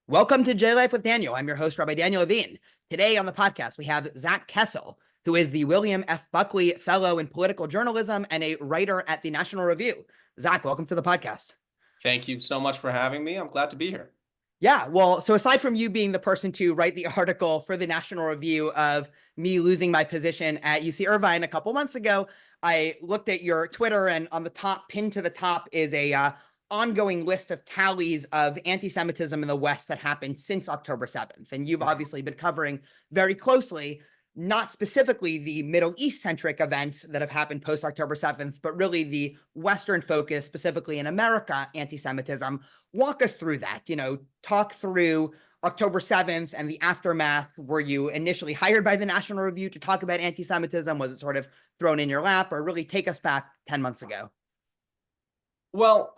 Welcome to J Life with Daniel. I'm your host, Rabbi Daniel Levine. Today on the podcast, we have Zach Kessel, who is the William F. Buckley Fellow in Political Journalism and a writer at the National Review. Zach, welcome to the podcast. Thank you so much for having me. I'm glad to be here. Yeah, well, so aside from you being the person to write the article for the National Review of me losing my position at UC Irvine a couple months ago, I looked at your Twitter, and on the top, pinned to the top, is a ongoing list of tallies of anti-Semitism in the West that happened since October 7th. And you've obviously been covering very closely, not specifically the Middle East-centric events that have happened post-October 7th, but really the Western focus, specifically in America, anti-Semitism. Walk us through that, talk through October 7th and the aftermath. Were you initially hired by the National Review to talk about anti-Semitism? Was it sort of thrown in your lap, or really take us back 10 months ago? Well,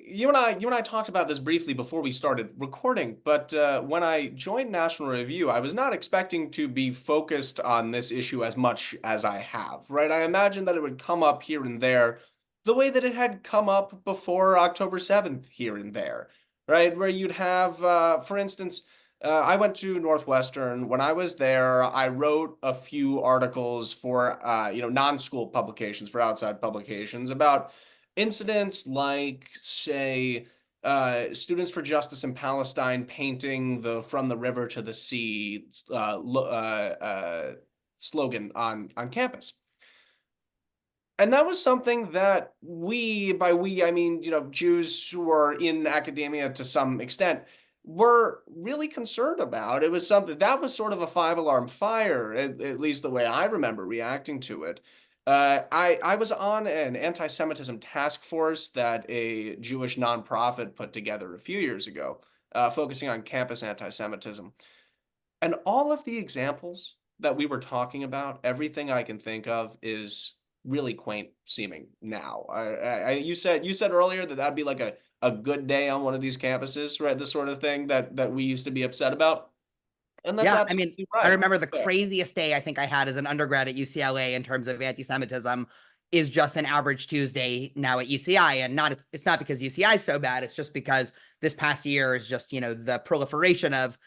you and I talked about this briefly before we started recording, but when I joined National Review, I was not expecting to be focused on this issue as much as I have, right? I imagined that it would come up here and there the way that it had come up before October 7th here and there, right? Where you'd have, for instance, I went to Northwestern. When I was there, I wrote a few articles for, non-school publications, for outside publications about incidents like, say, Students for Justice in Palestine painting the "From the River to the Sea" slogan on campus. And that was something that by we, I mean, Jews who are in academia to some extent, were really concerned about. It was something that was sort of a five-alarm fire, at least the way I remember reacting to it. I was on an anti-Semitism task force that a Jewish nonprofit put together a few years ago, focusing on campus anti-Semitism. And all of the examples that we were talking about, everything I can think of is really quaint seeming now. You said earlier that that'd be like a good day on one of these campuses, right? The sort of thing that we used to be upset about. And that's Yeah, I mean, absolutely I right. remember the Yeah. craziest day I think I had as an undergrad at UCLA in terms of anti-Semitism is just an average Tuesday now at UCI. And it's not because UCI is so bad, it's just because this past year is just, the proliferation of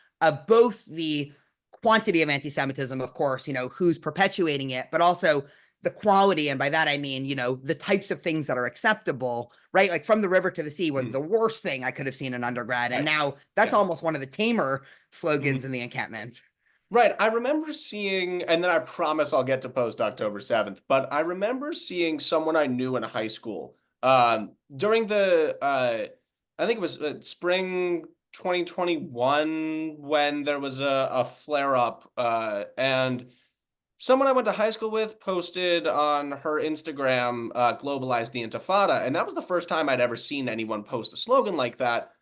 both the quantity of anti-Semitism, of course, who's perpetuating it, but also the quality. And by that, I mean, the types of things that are acceptable, right? Like From the River to the Sea was the worst thing I could have seen in undergrad. And Right. now that's Yeah. almost one of the tamer slogans Mhm. in the encampment. Right. I remember seeing, and then I promise I'll get to post October 7th, but I remember seeing someone I knew in high school during I think it was spring 2021 when there was a flare up. And someone I went to high school with posted on her Instagram, "Globalize the Intifada." And that was the first time I'd ever seen anyone post a slogan like that.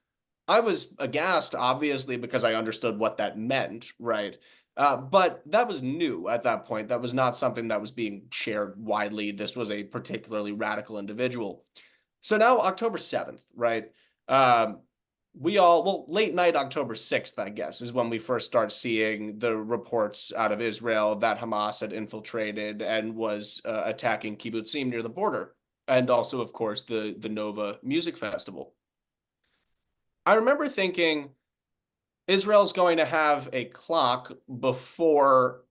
I was aghast, obviously, because I understood what that meant, right? But that was new at that point. That was not something that was being shared widely. This was a particularly radical individual. So now October 7th, right? Um, late night October 6th, I guess, is when we first start seeing the reports out of Israel that Hamas had infiltrated and was attacking kibbutzim near the border. And also, of course, the Nova Music Festival. I remember thinking Israel's going to have a clock before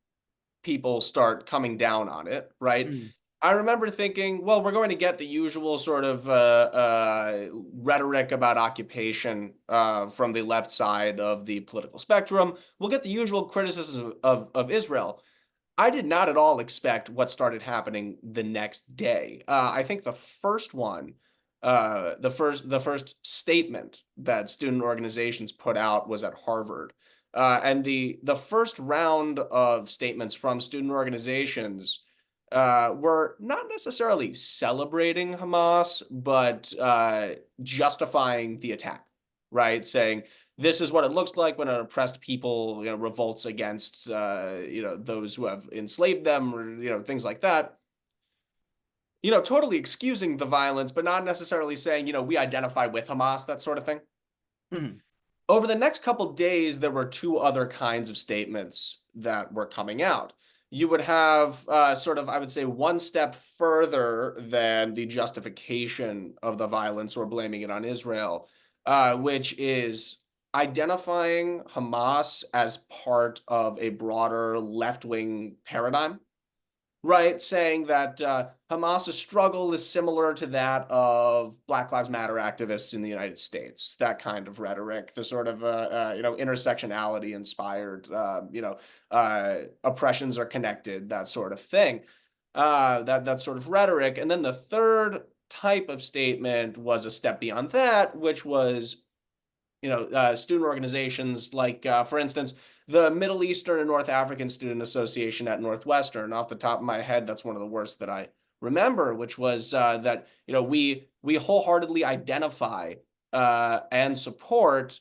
people start coming down on it, right? Mm. I remember thinking, well, we're going to get the usual sort of rhetoric about occupation from the left side of the political spectrum. We'll get the usual criticism of Israel. I did not at all expect what started happening the next day. I think the first one, the first statement that student organizations put out was at Harvard, and the first round of statements from student organizations were not necessarily celebrating Hamas, but justifying the attack, right? Saying this is what it looks like when an oppressed people, revolts against, those who have enslaved them, or, things like that. Totally excusing the violence, but not necessarily saying, we identify with Hamas, that sort of thing. Mm. Over the next couple days, there were two other kinds of statements that were coming out. You would have sort of, I would say, one step further than the justification of the violence or blaming it on Israel, which is identifying Hamas as part of a broader left-wing paradigm, right? Saying that Hamas's struggle is similar to that of Black Lives Matter activists in the United States. That kind of rhetoric, the sort of intersectionality inspired, oppressions are connected, that sort of thing. That sort of rhetoric. And then the third type of statement was a step beyond that, which was student organizations like, for instance, the Middle Eastern and North African Student Association at Northwestern. Off the top of my head, that's one of the worst that I remember, which was that we wholeheartedly identify and support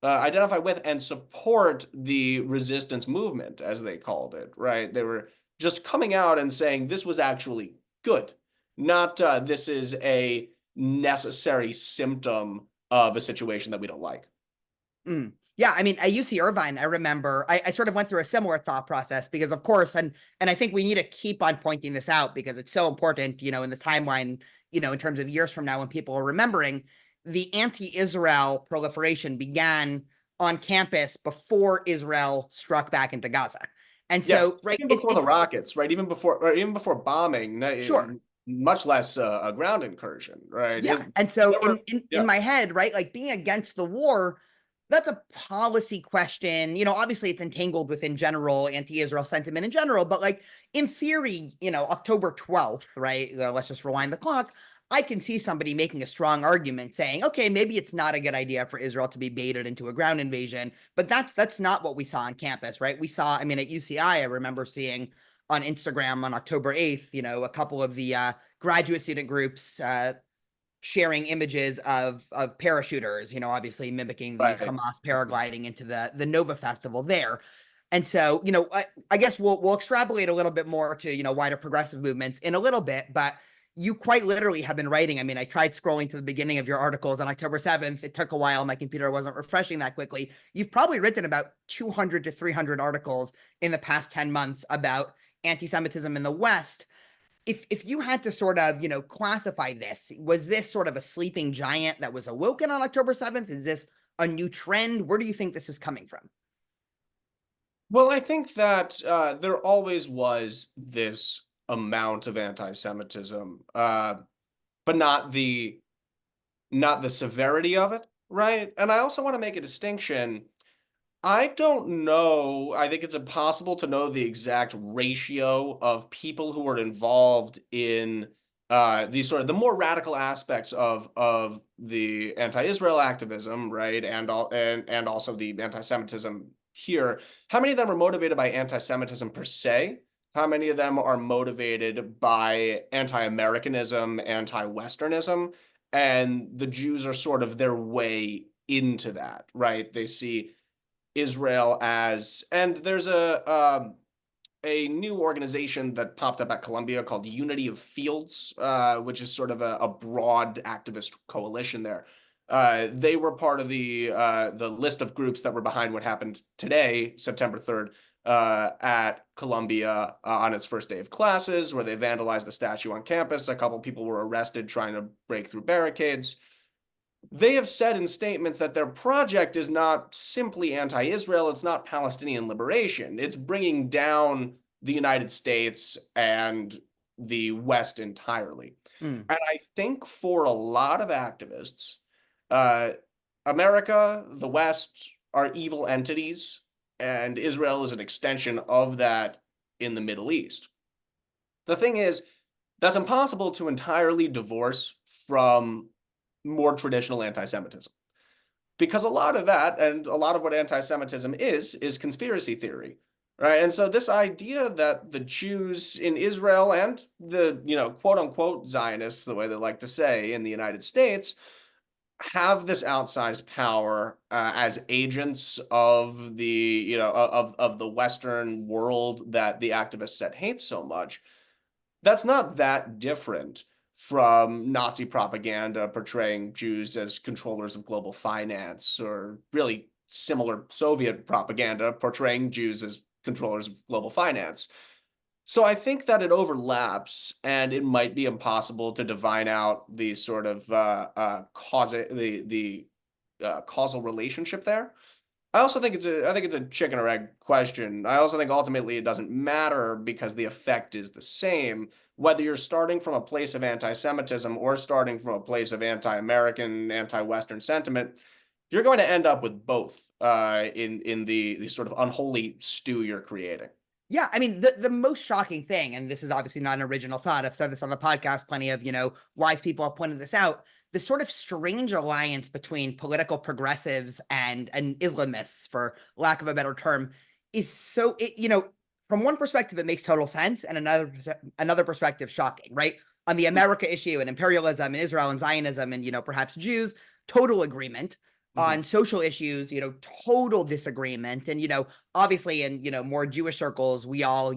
identify with and support the resistance movement, as they called it. Right? They were just coming out and saying this was actually good, not this is a necessary symptom of a situation that we don't like. Mm. Yeah, I mean, at UC Irvine, I remember I sort of went through a similar thought process because, of course, and I think we need to keep on pointing this out because it's so important, in the timeline, in terms of years from now when people are remembering, the anti-Israel proliferation began on campus before Israel struck back into Gaza. And Yeah, so, right, even before the rockets, right? Even before bombing, sure. much less a ground incursion, right? Yeah. And so Never, in yeah, my head, right, like being against the war, that's a policy question. Obviously it's entangled within general anti-Israel sentiment in general, but like in theory, October 12th, right? Let's just rewind the clock. I can see somebody making a strong argument saying, okay, maybe it's not a good idea for Israel to be baited into a ground invasion, but that's not what we saw on campus, right? We saw, I mean, at UCI, I remember seeing on Instagram on October 8th, a couple of the graduate student groups sharing images of parachuters, obviously mimicking the right. Hamas paragliding into the Nova Festival there. And so, I guess we'll extrapolate a little bit more to, wider progressive movements in a little bit, but you quite literally have been writing. I mean, I tried scrolling to the beginning of your articles on October 7th. It took a while. My computer wasn't refreshing that quickly. You've probably written about 200 to 300 articles in the past 10 months about anti-Semitism in the West. If you had to sort of, classify this, was this sort of a sleeping giant that was awoken on October 7th? Is this a new trend? Where do you think this is coming from? Well, I think that there always was this amount of anti-Semitism, but not the severity of it, right? And I also want to make a distinction. I don't know. I think it's impossible to know the exact ratio of people who are involved in these sort of the more radical aspects of the anti-Israel activism, right, and also the anti-Semitism here. How many of them are motivated by anti-Semitism per se? How many of them are motivated by anti-Americanism, anti-Westernism? And the Jews are sort of their way into that, right? They see Israel as, and there's a new organization that popped up at Columbia called Unity of Fields, which is sort of a broad activist coalition there. They were part of the list of groups that were behind what happened today, September 3rd, at Columbia on its first day of classes, where they vandalized the statue on campus. A couple people were arrested trying to break through barricades. They have said in statements that their project is not simply anti-Israel, it's not Palestinian liberation. It's bringing down the United States and the West entirely. Mm, And I think for a lot of activists, uh, America, the West are evil entities, and Israel is an extension of that in the Middle East. The thing is, that's impossible to entirely divorce from more traditional anti-Semitism. Because a lot of that and a lot of what anti-Semitism is conspiracy theory, right? And so this idea that the Jews in Israel and the, quote unquote Zionists, the way they like to say in the United States, have this outsized power as agents of the, of the Western world that the activists set hate so much. That's not that different from Nazi propaganda portraying Jews as controllers of global finance, or really similar Soviet propaganda portraying Jews as controllers of global finance. So I think that it overlaps, and it might be impossible to divine out the sort of cause the causal relationship there. I also think I think it's a chicken or egg question. I also think ultimately it doesn't matter because the effect is the same. Whether you're starting from a place of anti-Semitism or starting from a place of anti-American, anti-Western sentiment, you're going to end up with both in the sort of unholy stew you're creating. Yeah, I mean, the most shocking thing, and this is obviously not an original thought, I've said this on the podcast, plenty of, wise people have pointed this out, the sort of strange alliance between political progressives and Islamists, for lack of a better term, is so, from one perspective, it makes total sense, and another perspective, shocking, right? On the America issue and imperialism and Israel and Zionism and, perhaps Jews, total agreement. Mhm. On social issues, total disagreement. And, obviously in, more Jewish circles, we all,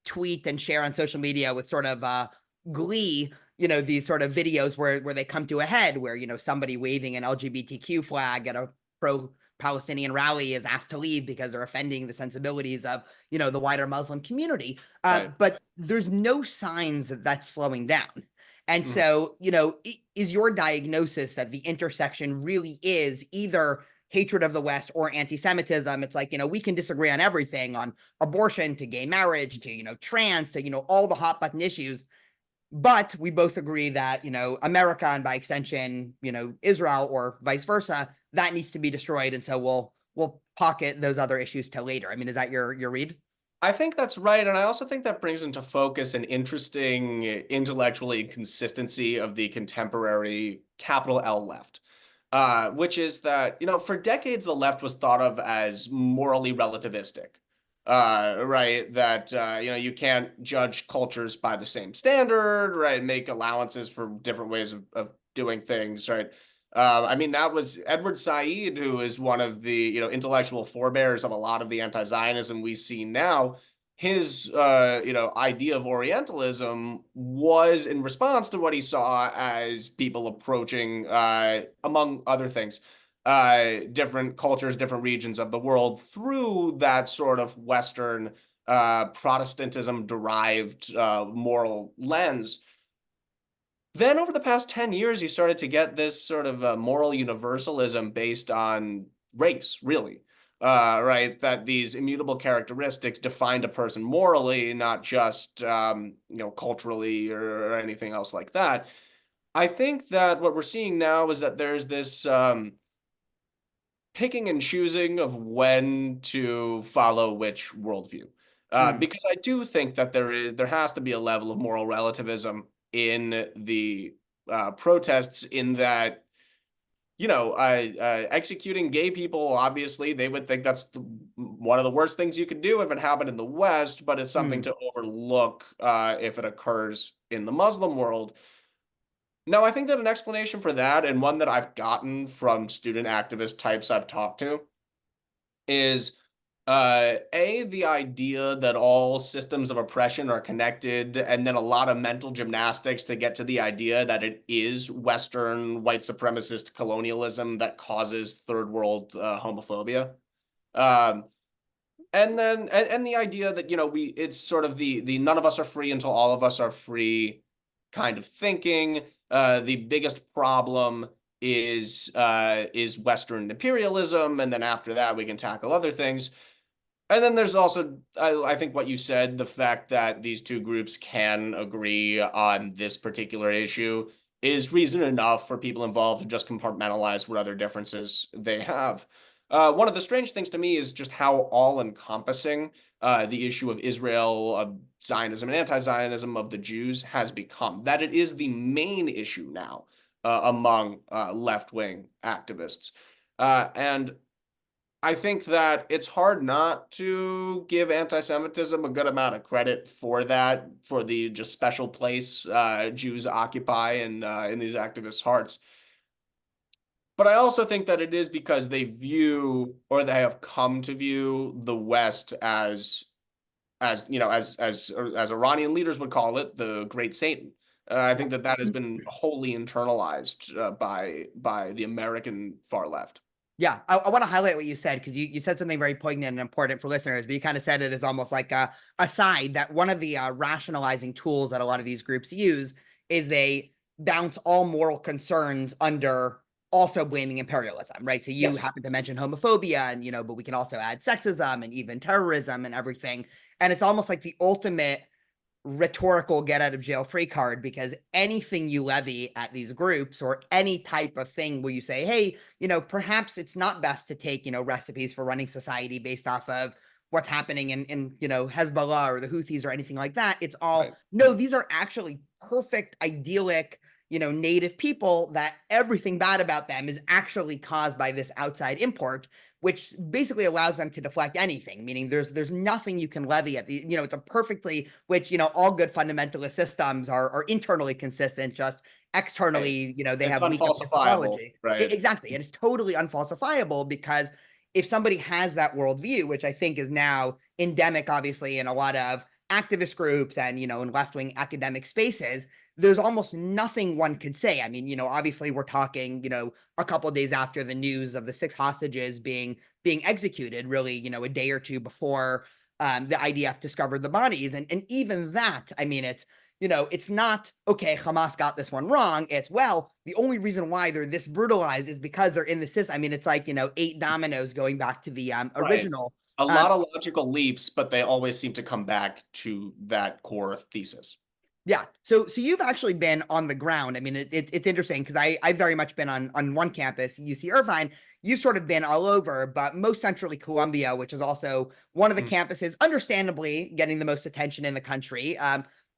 tweet and share on social media with sort of glee, these sort of videos where they come to a head, where, somebody waving an LGBTQ flag at a pro-Palestinian rally is asked to leave because they're offending the sensibilities of, the wider Muslim community. Right. But there's no signs that that's slowing down. And Mhm. so, is your diagnosis that the intersection really is either hatred of the West or anti-Semitism? It's like, we can disagree on everything, on abortion to gay marriage to, trans to, all the hot button issues. But we both agree that, America and by extension, Israel or vice versa, that needs to be destroyed. And so we'll pocket those other issues till later. I mean, is that your read? I think that's right, and I also think that brings into focus an interesting intellectual inconsistency of the contemporary capital L left, which is that, for decades the left was thought of as morally relativistic, right? That you can't judge cultures by the same standard, right? Make allowances for different ways of doing things, right? I mean, that was Edward Said, who is one of the intellectual forebears of a lot of the anti-Zionism we see now. His idea of Orientalism was in response to what he saw as people approaching, among other things, different cultures, different regions of the world through that sort of Western Protestantism derived moral lens. Then over the past 10 years, you started to get this sort of moral universalism based on race, really. Right? That these immutable characteristics defined a person morally, not just culturally or anything else like that. I think that what we're seeing now is that there's this picking and choosing of when to follow which worldview. Mm. Because I do think that there has to be a level of moral relativism in the protests, in that executing gay people, obviously they would think that's one of the worst things you could do if it happened in the West, but it's something Mm. to overlook if it occurs in the Muslim world. Now, I think that an explanation for that, and one that I've gotten from student activist types I've talked to, is the idea that all systems of oppression are connected, and then a lot of mental gymnastics to get to the idea that it is Western white supremacist colonialism that causes third world homophobia. Um, and the idea that it's sort of the none of us are free until all of us are free kind of thinking. The biggest problem is Western imperialism, and then after that we can tackle other things. And then there's also, I think what you said, the fact that these two groups can agree on this particular issue is reason enough for people involved to just compartmentalize what other differences they have. One of the strange things to me is just how all-encompassing the issue of Israel, of Zionism, and anti-Zionism of the Jews has become. That it is the main issue now among left-wing activists. And I think that it's hard not to give anti-Semitism a good amount of credit for that, for the just special place Jews occupy in these activists' hearts. But I also think that it is because they view, or they have come to view, the West as Iranian leaders would call it, the Great Satan. I think that has been wholly internalized by the American far left. Yeah, I want to highlight what you said, because you said something very poignant and important for listeners, but you kind of said it as almost like a aside, that one of the rationalizing tools that a lot of these groups use is they bounce all moral concerns under also blaming imperialism, right? So you Yes. happen to mention homophobia and, but we can also add sexism and even terrorism and everything. And it's almost like the ultimate rhetorical get out of jail free card, because anything you levy at these groups or any type of thing where you say, hey, perhaps it's not best to take, recipes for running society based off of what's happening in Hezbollah or the Houthis or anything like that. It's all, Right. no, these are actually perfect, idyllic, native people that everything bad about them is actually caused by this outside import, which basically allows them to deflect anything, meaning there's nothing you can levy at the, it's a perfectly, which, all good fundamentalist systems are internally consistent, just Right. externally, they It's have weak unfalsifiable, epistemology. right? Exactly. And it's totally unfalsifiable, because if somebody has that worldview, which I think is now endemic, obviously, in a lot of activist groups and, in left-wing academic spaces, there's almost nothing one could say. I mean, obviously we're talking, a couple of days after the news of the 6 hostages being executed, really, a day or two before the IDF discovered the bodies. And even that, I mean, it's not, okay, Hamas got this one wrong. It's, well, the only reason why they're this brutalized is because they're in the system. I mean, it's like, 8 dominoes going back to the Right. original. A Um, lot of logical leaps, but they always seem to come back to that core thesis. Yeah. So you've actually been on the ground. I mean, it's interesting because I've very much been on one campus, UC Irvine. You've sort of been all over, but most centrally Columbia, which is also one of the Mm. campuses, understandably getting the most attention in the country.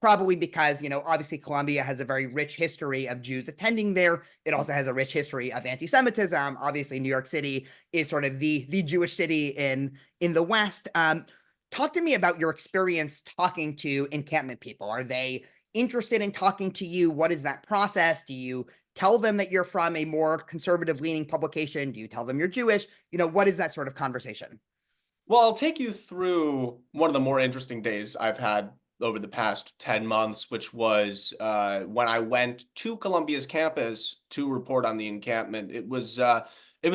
Probably because, obviously Columbia has a very rich history of Jews attending there. It also has a rich history of anti-Semitism. Obviously, New York City is sort of the Jewish city in the West. Talk to me about your experience talking to encampment people. Are they interested in talking to you? What is that process? Do you tell them that you're from a more conservative leaning publication? Do you tell them you're Jewish? What is that sort of conversation? Well, I'll take you through one of the more interesting days I've had over the past 10 months, which was when I went to Columbia's campus to report on the encampment. It was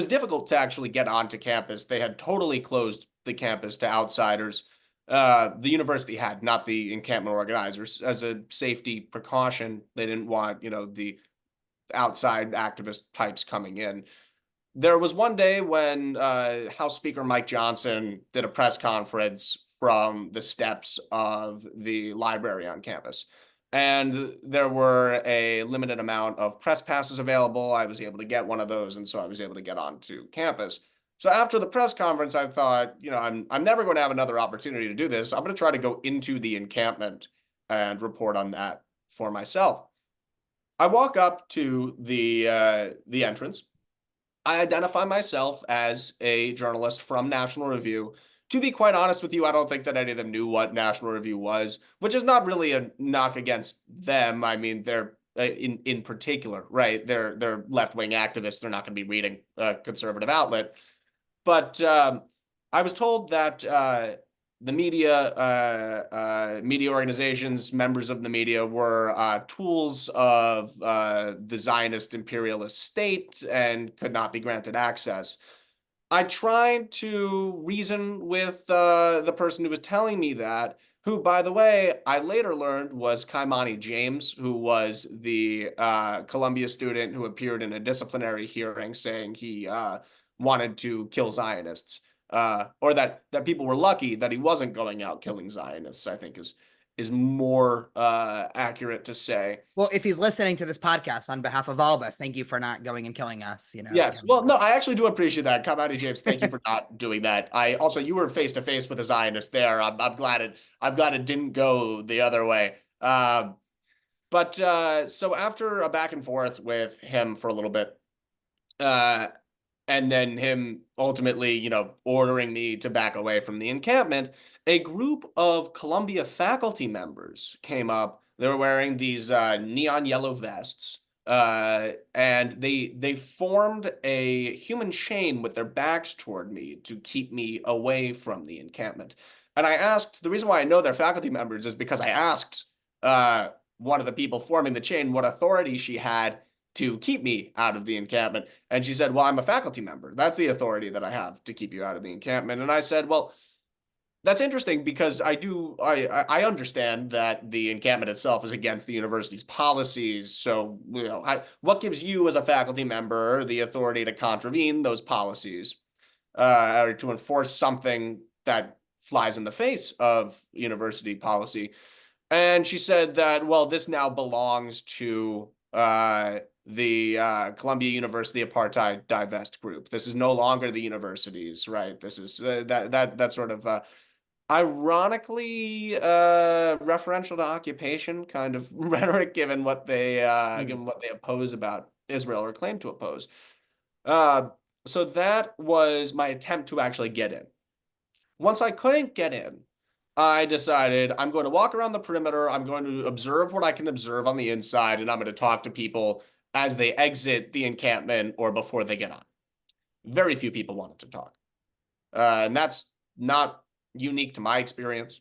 difficult to actually get onto campus. They had totally closed the campus to outsiders. The university had, not the encampment organizers, as a safety precaution. They didn't want, the outside activist types coming in. There was one day when House Speaker Mike Johnson did a press conference from the steps of the library on campus. And there were a limited amount of press passes available. I was able to get one of those, and so I was able to get onto campus. So after the press conference, I thought, I'm never going to have another opportunity to do this. I'm going to try to go into the encampment and report on that for myself. I walk up to the entrance. I identify myself as a journalist from National Review. To be quite honest with you, I don't think that any of them knew what National Review was, which is not really a knock against them. I mean, they're in particular, right? They're left-wing activists. They're not going to be reading a conservative outlet. But I was told that the media organizations, members of the media were tools of the Zionist imperialist state and could not be granted access. I tried to reason with the person who was telling me that, who, by the way, I later learned was Kaimani James, who was the Columbia student who appeared in a disciplinary hearing saying he wanted to kill Zionists, or that people were lucky that he wasn't going out killing Zionists, I think is more accurate to say. Well, if he's listening to this podcast on behalf of all of us, thank you for not going and killing us. Yes. Well, no, I actually do appreciate that. Kamadi James, thank you for not doing that. I also, you were face to face with a Zionist there. I'm glad it didn't go the other way. But so after a back and forth with him for a little bit, uh, and then him ultimately, ordering me to back away from the encampment, a group of Columbia faculty members came up. They were wearing these neon yellow vests, and they formed a human chain with their backs toward me to keep me away from the encampment. And I asked, the reason why I know they're faculty members is because I asked uh, one of the people forming the chain what authority she had to keep me out of the encampment. And she said, well, I'm a faculty member. That's the authority that I have to keep you out of the encampment. And I said, well, That's interesting because I understand that the encampment itself is against the university's policies. So, what gives you as a faculty member the authority to contravene those policies, or to enforce something that flies in the face of university policy? And she said that, well, this now belongs to the Columbia University Apartheid Divest Group. This is no longer the university's, right? This is that sort of ironically referential to occupation kind of rhetoric, Hmm. given what they oppose about Israel or claim to oppose. Uh, so that was my attempt to actually get in. Once I couldn't get in, I decided I'm going to walk around the perimeter. I'm going to observe what I can observe on the inside, and I'm going to talk to people as they exit the encampment or before they get on. Very few people wanted to talk. And that's not unique to my experience.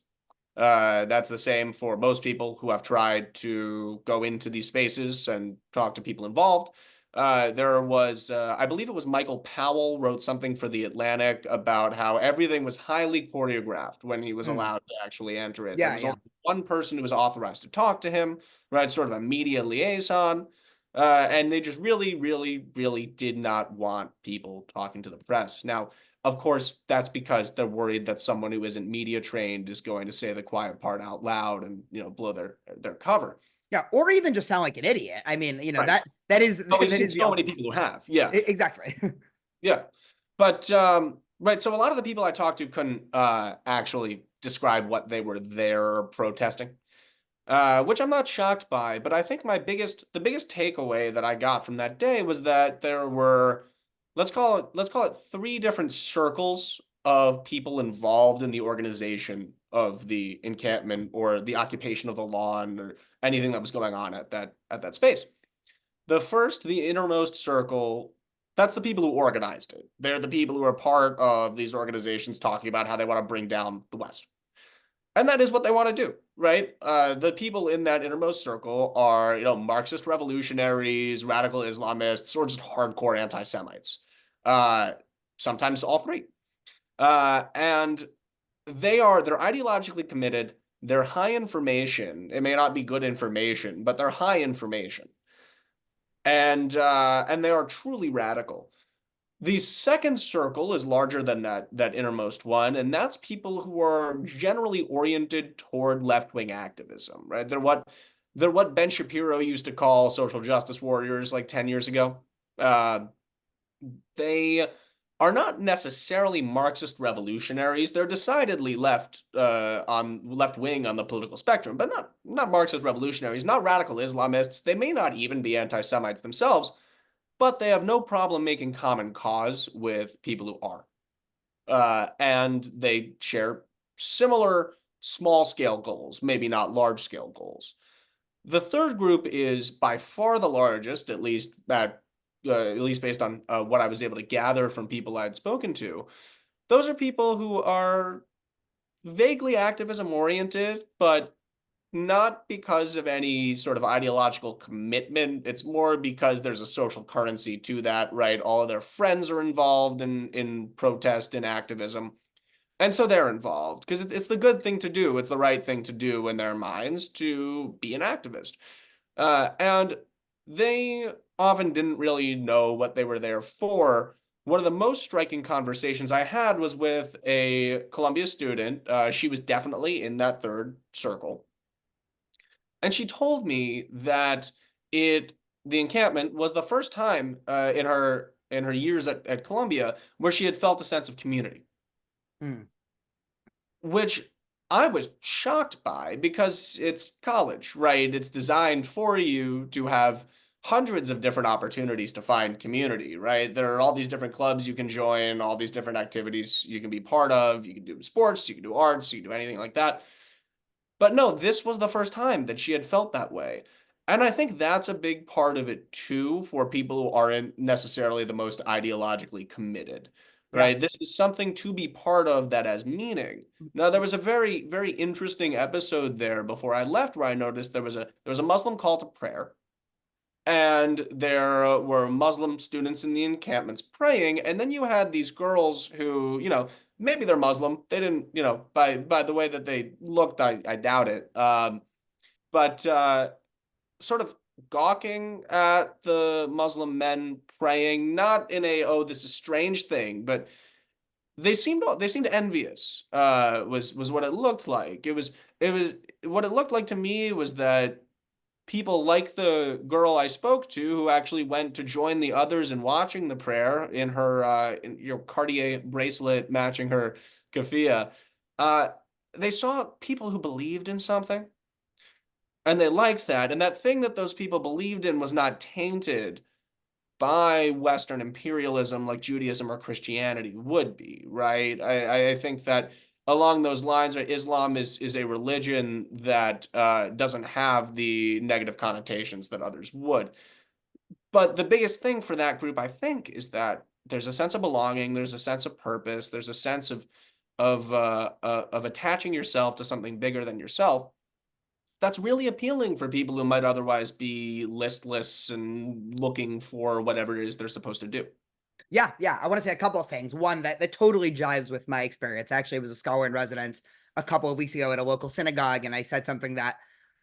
That's the same for most people who have tried to go into these spaces and talk to people involved. There was, I believe it was Michael Powell wrote something for The Atlantic about how everything was highly choreographed when he was Hmm. allowed to actually enter it. There Yeah, was yeah. only one person who was authorized to talk to him, right? Sort of a media liaison. And they just really, really, really did not want people talking to the press. Now, of course, that's because they're worried that someone who isn't media trained is going to say the quiet part out loud and, blow their cover. Yeah, or even just sound like an idiot. I mean, Right. that is But we've that seen is the so many ultimate. people who have. Yeah. Exactly. Yeah. But right, so a lot of the people I talked to couldn't actually describe what they were there protesting. Which I'm not shocked by, but I think the biggest takeaway that I got from that day was that there were, let's call it three different circles of people involved in the organization of the encampment or the occupation of the lawn or anything that was going on at that space. The first, the innermost circle, that's the people who organized it. They're the people who are part of these organizations talking about how they want to bring down the West. And that is what they want to do, right? The people in that innermost circle are, Marxist revolutionaries, radical Islamists, or just hardcore anti-Semites. Uh, Sometimes all three. And they're ideologically committed. They're high information. It may not be good information, but they're high information. And they are truly radical. The second circle is larger than that innermost one, and that's people who are generally oriented toward left-wing activism, right? They're what Ben Shapiro used to call social justice warriors like 10 years ago. Uh, they are not necessarily Marxist revolutionaries. They're decidedly left wing on the political spectrum, but not Marxist revolutionaries, not radical Islamists. They may not even be anti-Semites themselves, but they have no problem making common cause with people who are. And they share similar small scale goals, maybe not large scale goals. The third group is by far the largest, at least based on what I was able to gather from people I had spoken to. Those are people who are vaguely activism oriented, but not because of any sort of ideological commitment. It's more because there's a social currency to that, right? All of their friends are involved in protest and activism. And so they're involved because it's the good thing to do. It's the right thing to do in their minds to be an activist. And they often didn't really know what they were there for. One of the most striking conversations I had was with a Columbia student. She was definitely in that third circle. And she told me that it the encampment was the first time in her years at Columbia where she had felt a sense of community, Hmm. which I was shocked by because it's college, right? It's designed for you to have hundreds of different opportunities to find community, right? There are all these different clubs you can join, all these different activities you can be part of. You can do sports, you can do arts, you can do anything like that. But no, this was the first time that she had felt that way. And I think that's a big part of it too for people who aren't necessarily the most ideologically committed, Yeah. right? This is something to be part of that has meaning. Now, there was a very, very interesting episode there before I left where I noticed there was a Muslim call to prayer, and there were Muslim students in the encampments praying, and then you had these girls who, Maybe they're Muslim. They didn't, by the way that they looked, I doubt it. But sort of gawking at the Muslim men praying, not in a oh this is strange thing, but they seemed envious. Was what it looked like. It was what it looked like to me was that people like the girl I spoke to who actually went to join the others in watching the prayer in her Cartier bracelet matching her keffiyeh. Uh, they saw people who believed in something and they liked that, and that thing that those people believed in was not tainted by Western imperialism like Judaism or Christianity would be, right? I think that along those lines, right, Islam is a religion that doesn't have the negative connotations that others would. But the biggest thing for that group, I think, is that there's a sense of belonging, there's a sense of purpose, there's a sense of attaching yourself to something bigger than yourself. That's really appealing for people who might otherwise be listless and looking for whatever it is they're supposed to do. Yeah, yeah. I want to say a couple of things. One that totally jives with my experience. Actually, I was a scholar in residence a couple of weeks ago at a local synagogue, and I said something that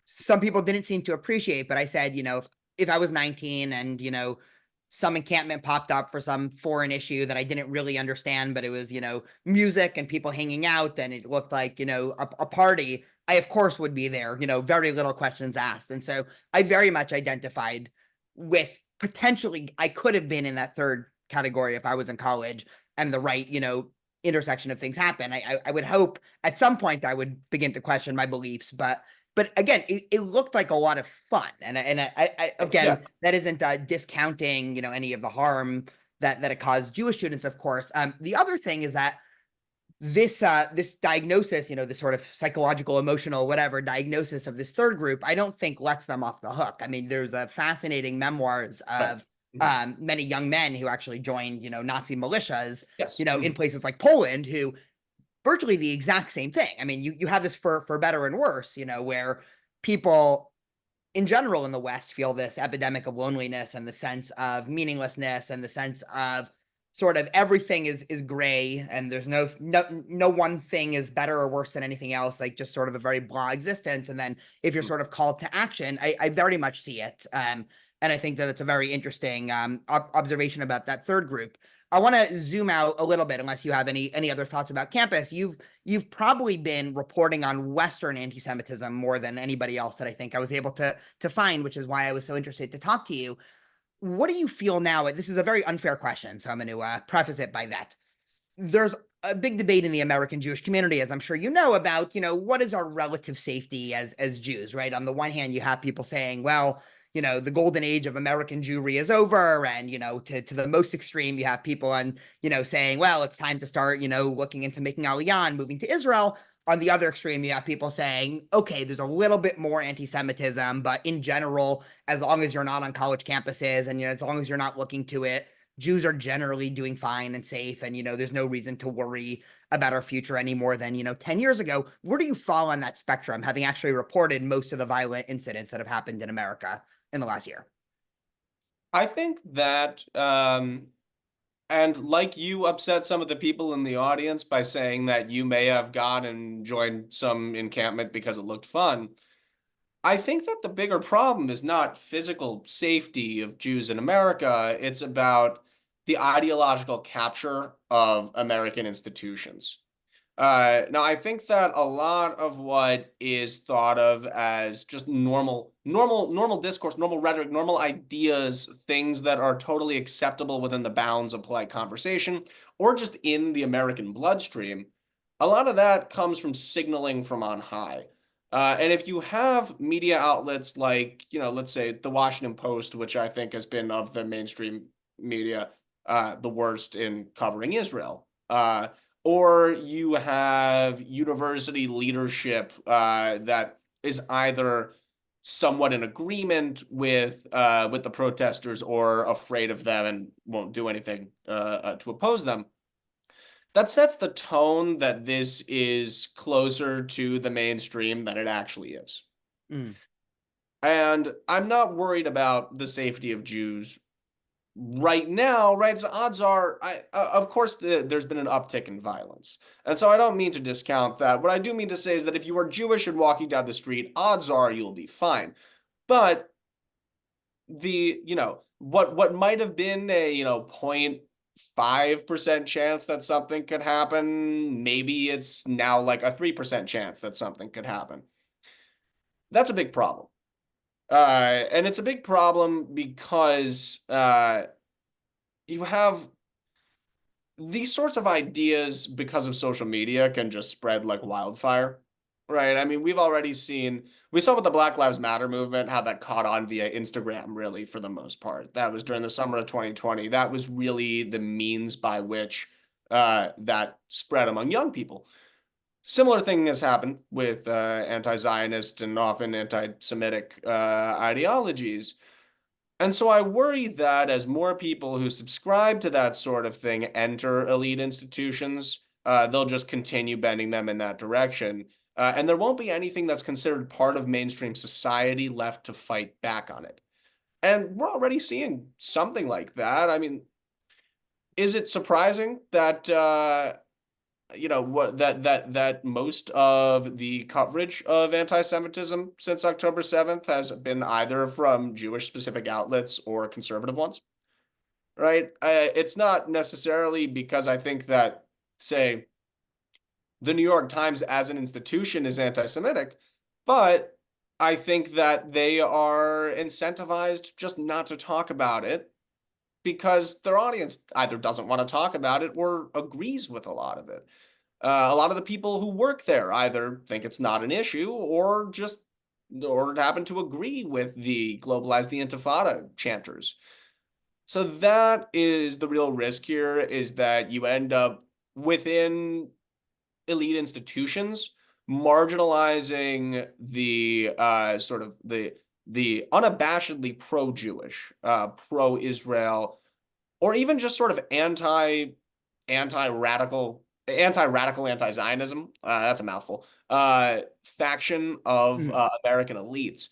some people didn't seem to appreciate. But I said, if I was 19 and some encampment popped up for some foreign issue that I didn't really understand, but it was music and people hanging out, and it looked like a party. I of course would be there. Very little questions asked, and so I very much identified with potentially I could have been in that third category if I was in college and the right, intersection of things happen. I would hope at some point I would begin to question my beliefs, but again, it looked like a lot of fun, and Yeah, again that isn't discounting any of the harm that it caused Jewish students, of course. The other thing is that this diagnosis, this sort of psychological, emotional, whatever diagnosis of this third group, I don't think lets them off the hook. I mean, there's a fascinating memoirs right. of Mhm. many young men who actually joined, Nazi militias, Yes. in Mhm. places like Poland, who virtually the exact same thing. I mean, you have this for better and worse, where people in general in the West feel this epidemic of loneliness and the sense of meaninglessness and the sense of sort of everything is gray and there's no one thing is better or worse than anything else, like just sort of a very blah existence. And then if you're Mhm. sort of called to action, I very much see it. And I think that it's a very interesting observation about that third group. I want to zoom out a little bit, unless you have any other thoughts about campus. You've probably been reporting on Western anti-Semitism more than anybody else that I think I was able to find, which is why I was so interested to talk to you. What do you feel now? This is a very unfair question, so I'm going to preface it by that. There's a big debate in the American Jewish community, as I'm sure you know, about what is our relative safety as Jews, right? On the one hand, you have people saying, well, the golden age of American Jewry is over, and to the most extreme, you have people on saying, well, it's time to start looking into making Aliyah and moving to Israel. On the other extreme, you have people saying, okay, there's a little bit more anti-Semitism, but in general, as long as you're not on college campuses and as long as you're not looking to it, Jews are generally doing fine and safe, and there's no reason to worry about our future any more than 10 years ago. Where do you fall on that spectrum, having actually reported most of the violent incidents that have happened in America in the last year? I think that, and like you upset some of the people in the audience by saying that you may have gone and joined some encampment because it looked fun. I think that the bigger problem is not physical safety of Jews in America. It's about the ideological capture of American institutions. Now, I think that a lot of what is thought of as just normal discourse, normal rhetoric, normal ideas, things that are totally acceptable within the bounds of polite conversation, or just in the American bloodstream, a lot of that comes from signaling from on high. And if you have media outlets like, let's say the Washington Post, which I think has been of the mainstream media, the worst in covering Israel. Or you have university leadership that is either somewhat in agreement with the protesters or afraid of them and won't do anything to oppose them. That sets the tone that this is closer to the mainstream than it actually is. Mm. And I'm not worried about the safety of Jews right now, right, so odds are, of course, there's been an uptick in violence. And so I don't mean to discount that. What I do mean to say is that if you are Jewish and walking down the street, odds are you'll be fine. But what might have been a, 0.5% chance that something could happen, maybe it's now like a 3% chance that something could happen. That's a big problem. And it's a big problem because you have these sorts of ideas, because of social media, can just spread like wildfire, right? I mean, we saw with the Black Lives Matter movement how that caught on via Instagram, really, for the most part. That was during the summer of 2020. That was really the means by which that spread among young people. Similar thing has happened with anti-Zionist and often anti-Semitic ideologies. And so I worry that as more people who subscribe to that sort of thing enter elite institutions, they'll just continue bending them in that direction. And there won't be anything that's considered part of mainstream society left to fight back on it. And we're already seeing something like that. I mean, is it surprising that that most of the coverage of anti-Semitism since October 7th has been either from Jewish specific outlets or conservative ones, right? It's not necessarily because I think that, say, the New York Times as an institution is anti-Semitic, but I think that they are incentivized just not to talk about it because their audience either doesn't want to talk about it or agrees with a lot of it. A lot of the people who work there either think it's not an issue or happen to agree with the globalize the Intifada chanters. So that is the real risk here, is that you end up within elite institutions marginalizing the sort of the unabashedly pro-Jewish, pro-Israel, or even just sort of anti-radical anti-Zionism, that's a mouthful, faction of Mhm. American elites.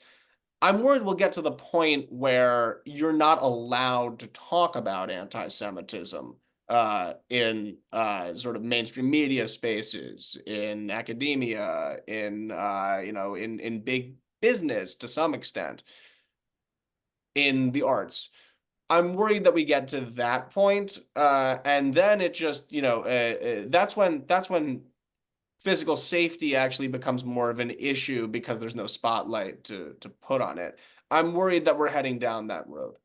I'm worried we'll get to the point where you're not allowed to talk about anti-Semitism in sort of mainstream media spaces, in academia, in big business to some extent, in the arts. I'm worried that we get to that point, and then it just, that's when physical safety actually becomes more of an issue because there's no spotlight to put on it. I'm worried that we're heading down that road.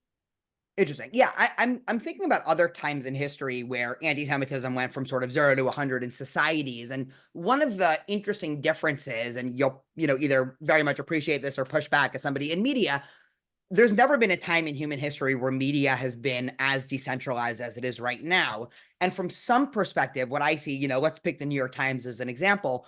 Interesting. Yeah, I'm thinking about other times in history where anti-Semitism went from sort of 0 to 100 in societies, and one of the interesting differences, and you'll either very much appreciate this or push back as somebody in media. There's never been a time in human history where media has been as decentralized as it is right now. And from some perspective, what I see, let's pick the New York Times as an example.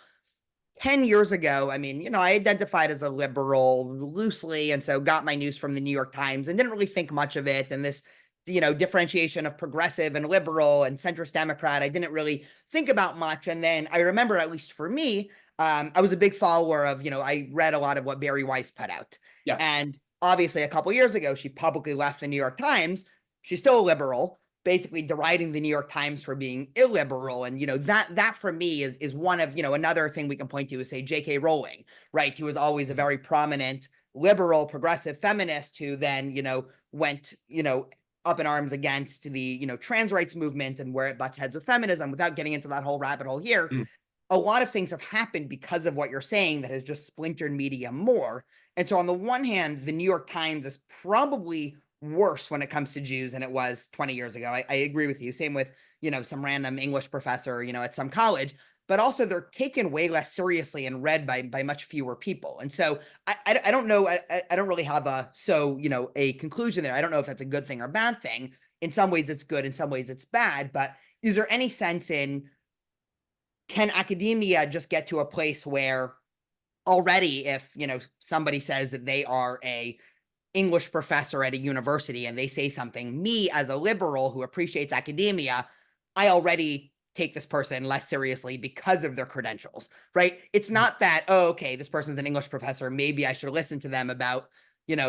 10 years ago, I mean, I identified as a liberal loosely, and so got my news from the New York Times and didn't really think much of it. And this, differentiation of progressive and liberal and centrist Democrat, I didn't really think about much. And then I remember, at least for me, I was a big follower of, I read a lot of what Barry Weiss put out. Yeah. And obviously, a couple years ago, she publicly left the New York Times. She's still a liberal, basically deriding the New York Times for being illiberal. And, that for me is one of, another thing we can point to is, say, J.K. Rowling, right? Who was always a very prominent liberal, progressive feminist who then, went, up in arms against the, trans rights movement and where it butts heads with feminism, without getting into that whole rabbit hole here. Mm. A lot of things have happened because of what you're saying that has just splintered media more. And so on the one hand, the New York Times is probably worse when it comes to Jews than it was 20 years ago. I agree with you. Same with, some random English professor, at some college, but also they're taken way less seriously and read by much fewer people. And so I don't know. I don't really have a conclusion there. I don't know if that's a good thing or bad thing. In some ways it's good, in some ways it's bad, but is there any sense in, can academia just get to a place where already, if somebody says that they are a English professor at a university and they say something, me as a liberal who appreciates academia, I already take this person less seriously because of their credentials, right? It's not that, oh, okay, this person's an English professor, maybe I should listen to them about,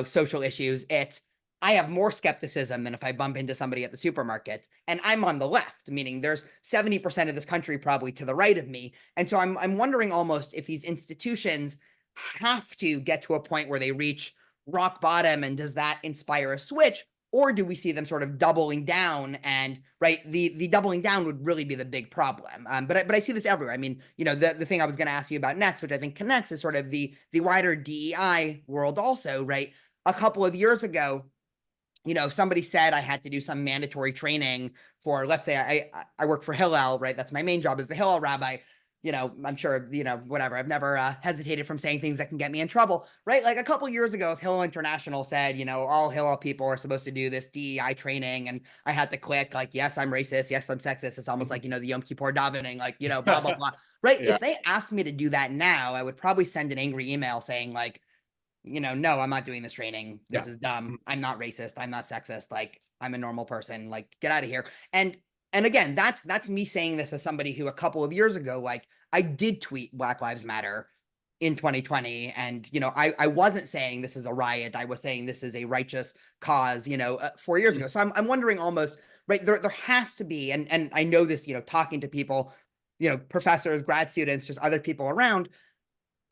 social issues. It's, I have more skepticism than if I bump into somebody at the supermarket. And I'm on the left, meaning there's 70% of this country probably to the right of me. And so I'm wondering almost if these institutions have to get to a point where they reach rock bottom, and does that inspire a switch? Or do we see them sort of doubling down? And right, the doubling down would really be the big problem. But I see this everywhere. I mean, the thing I was going to ask you about next, which I think connects, is sort of the wider DEI world also, right? A couple of years ago, if somebody said I had to do some mandatory training for, let's say I work for Hillel, right? That's my main job as the Hillel rabbi. I'm sure, whatever. I've never hesitated from saying things that can get me in trouble, right? Like a couple years ago, if Hillel International said, all Hillel people are supposed to do this DEI training, and I had to click like, yes, I'm racist, yes, I'm sexist. It's almost like, the Yom Kippur davening, like, blah, blah, blah, right? Yeah. If they asked me to do that now, I would probably send an angry email saying like, no, I'm not doing this training. This is dumb. I'm not racist. I'm not sexist. Like, I'm a normal person. Like, get out of here. And again, that's me saying this as somebody who a couple of years ago, like, I did tweet Black Lives Matter in 2020. And, I wasn't saying this is a riot. I was saying this is a righteous cause, 4 years ago. So I'm wondering almost, right, there has to be, and I know this, talking to people, professors, grad students, just other people around.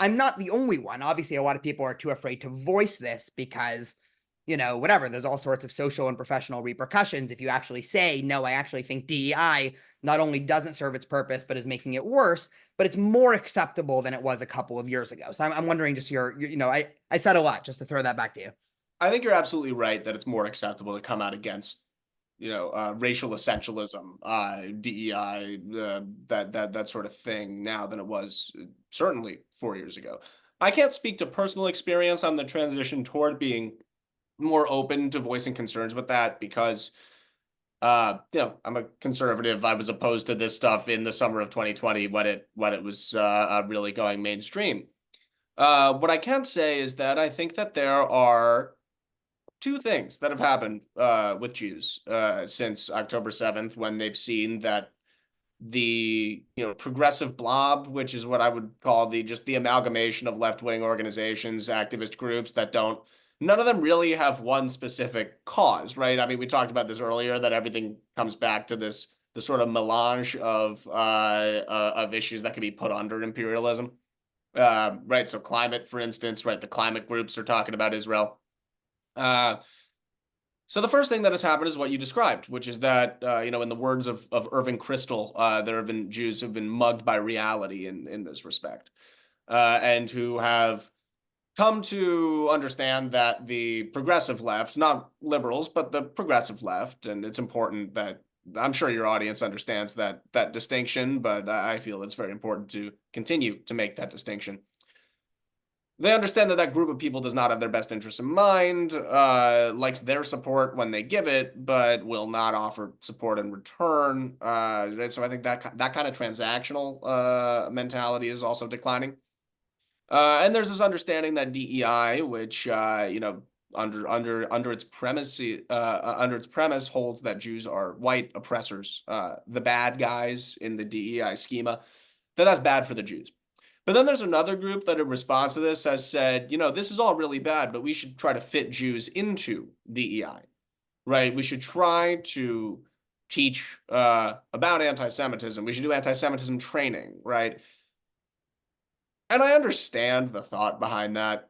I'm not the only one. Obviously, a lot of people are too afraid to voice this because, whatever, there's all sorts of social and professional repercussions. If you actually say, no, I actually think DEI not only doesn't serve its purpose, but is making it worse, but it's more acceptable than it was a couple of years ago. So I'm wondering just I said a lot, just to throw that back to you. I think you're absolutely right that it's more acceptable to come out against, racial essentialism, DEI, that sort of thing now than it was certainly 4 years ago. I can't speak to personal experience on the transition toward being more open to voicing concerns with that because, I'm a conservative. I was opposed to this stuff in the summer of 2020 when it was really going mainstream. What I can say is that I think that there are two things that have happened with Jews since October 7th, when they've seen that the progressive blob, which is what I would call the amalgamation of left-wing organizations, activist groups that none of them really have one specific cause, right? I mean, we talked about this earlier, that everything comes back to the sort of melange of issues that can be put under imperialism, right? So climate, for instance, right? The climate groups are talking about Israel. So the first thing that has happened is what you described, which is that, in the words of Irving Kristol, there have been Jews who've been mugged by reality in this respect, and who have come to understand that the progressive left, not liberals, but the progressive left, and it's important that, I'm sure your audience understands that distinction, but I feel it's very important to continue to make that distinction. They understand that group of people does not have their best interests in mind, likes their support when they give it, but will not offer support in return. So I think that kind of transactional mentality is also declining. And there's this understanding that DEI, which under its premise holds that Jews are white oppressors, the bad guys in the DEI schema, that's bad for the Jews. But then there's another group that in response to this has said, this is all really bad, but we should try to fit Jews into DEI, right? We should try to teach about anti-Semitism. We should do anti-Semitism training, right? And I understand the thought behind that.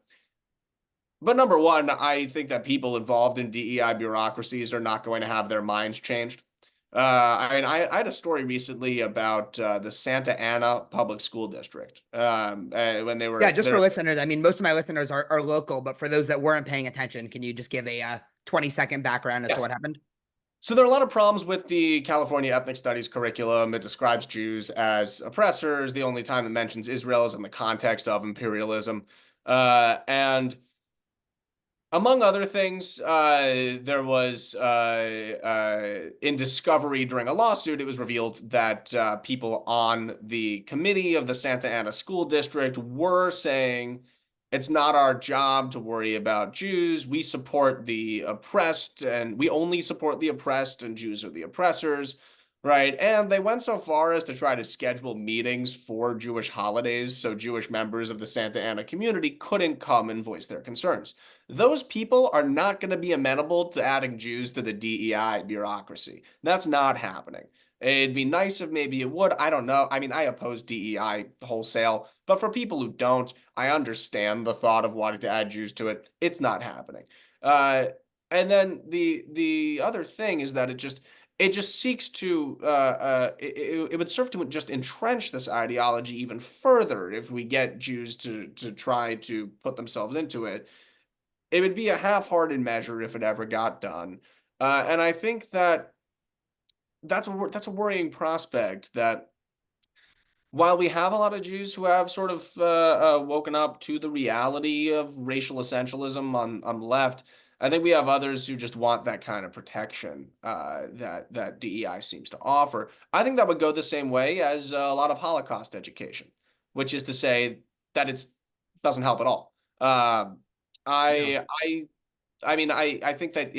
But number one, I think that people involved in DEI bureaucracies are not going to have their minds changed. I had a story recently about the Santa Ana Public School District when they were just for listeners. I mean, most of my listeners are local, but for those that weren't paying attention, can you just give a 20-second background as to what happened? So there are a lot of problems with the California ethnic studies curriculum. It describes Jews as oppressors. The only time it mentions Israel is in the context of imperialism. And among other things, there was, in discovery during a lawsuit, it was revealed that people on the committee of the Santa Ana School District were saying, it's not our job to worry about Jews. We support the oppressed, and we only support the oppressed, and Jews are the oppressors. right? And they went so far as to try to schedule meetings for Jewish holidays so Jewish members of the Santa Ana community couldn't come and voice their concerns. Those people are not going to be amenable to adding Jews to the DEI bureaucracy. That's not happening. It'd be nice if maybe it would. I don't know. I mean, I oppose DEI wholesale, but for people who don't, I understand the thought of wanting to add Jews to it. It's not happening. Uh, and then the other thing is that it just seeks to it would serve to just entrench this ideology even further if we get Jews to try to put themselves into it. It would be a half-hearted measure if it ever got done, and I think that that's a worrying prospect. That while we have a lot of Jews who have sort of woken up to the reality of racial essentialism on the left, I think we have others who just want that kind of protection that DEI seems to offer. I think that would go the same way as a lot of Holocaust education, which is to say that it doesn't help at all. No. I think that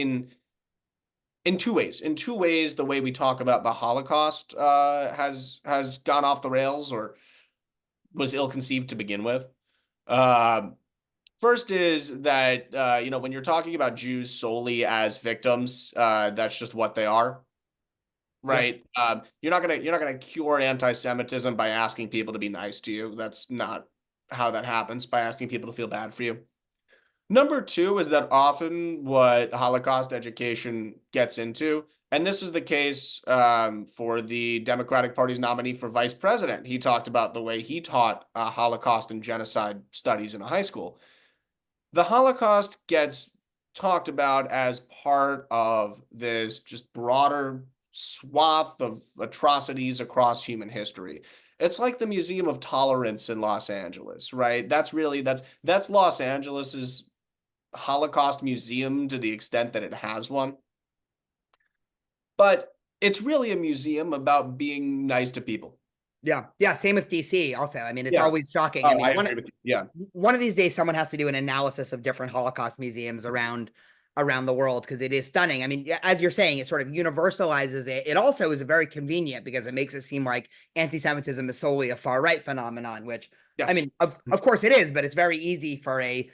in two ways, the way we talk about the Holocaust has gone off the rails or was ill-conceived to begin with. Um, First is that when you're talking about Jews solely as victims, that's just what they are, Yep. right? You're not gonna cure anti-Semitism by asking people to be nice to you. That's not how that happens, by asking people to feel bad for you. Number two is that often what Holocaust education gets into, and this is the case for the Democratic Party's nominee for vice president. He talked about the way he taught Holocaust and genocide studies in a high school. The Holocaust gets talked about as part of this just broader swath of atrocities across human history. It's like the Museum of Tolerance in Los Angeles, right? That's Los Angeles's Holocaust museum to the extent that it has one. But it's really a museum about being nice to people. Yeah. Yeah. Same with DC also. I mean, it's Yeah. always shocking. I Oh, mean, I agree with you. Yeah. one of these days someone has to do an analysis of different Holocaust museums around the world because it is stunning. I mean, as you're saying, it sort of universalizes it. It also is very convenient because it makes it seem like anti-Semitism is solely a far right phenomenon, which I Yes. mean, of course it is, but it's very easy for a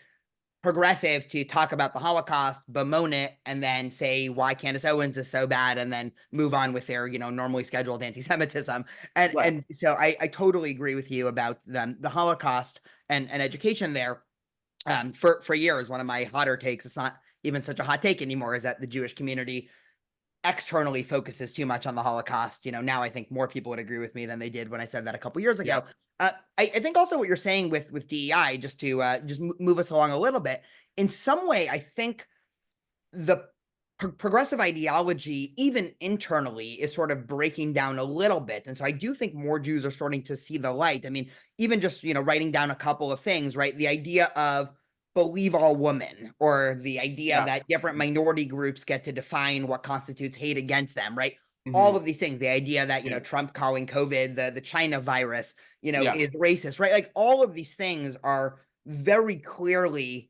progressive to talk about the Holocaust, bemoan it, and then say why Candace Owens is so bad, and then move on with their normally scheduled anti-Semitism. And Right. and so I totally agree with you about the Holocaust and education there. For years, one of my hotter takes, it's not even such a hot take anymore, is that the Jewish community externally focuses too much on the Holocaust. Now I think more people would agree with me than they did when I said that a couple years Yeah. ago. I think also what you're saying with DEI, just to just move us along a little bit, in some way, I think the progressive ideology, even internally, is sort of breaking down a little bit. And so I do think more Jews are starting to see the light. I mean, even just, writing down a couple of things, right? The idea of believe all women, or the idea Yeah. that different minority groups get to define what constitutes hate against them, right? All Hmm. of these things, the idea that, Yeah. Trump calling COVID the China virus, Yeah. is racist, right? Like all of these things are very clearly,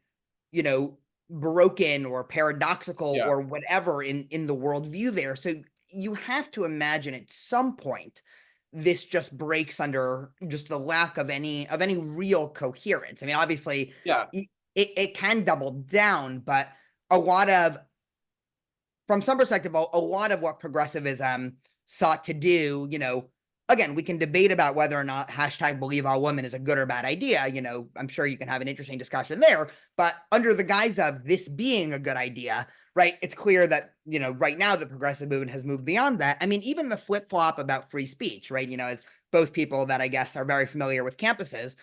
you know, broken or paradoxical Yeah. or whatever in the worldview there. So you have to imagine at some point this just breaks under just the lack of any real coherence. I mean, obviously Yeah. it can double down, but a lot of from some perspective, a lot of what progressivism sought to do, again, we can debate about whether or not hashtag believe all women is a good or bad idea. I'm sure you can have an interesting discussion there, but under the guise of this being a good idea, right, it's clear that, right now the progressive movement has moved beyond that. I mean, even the flip flop about free speech, right, as both people that I guess are very familiar with campuses,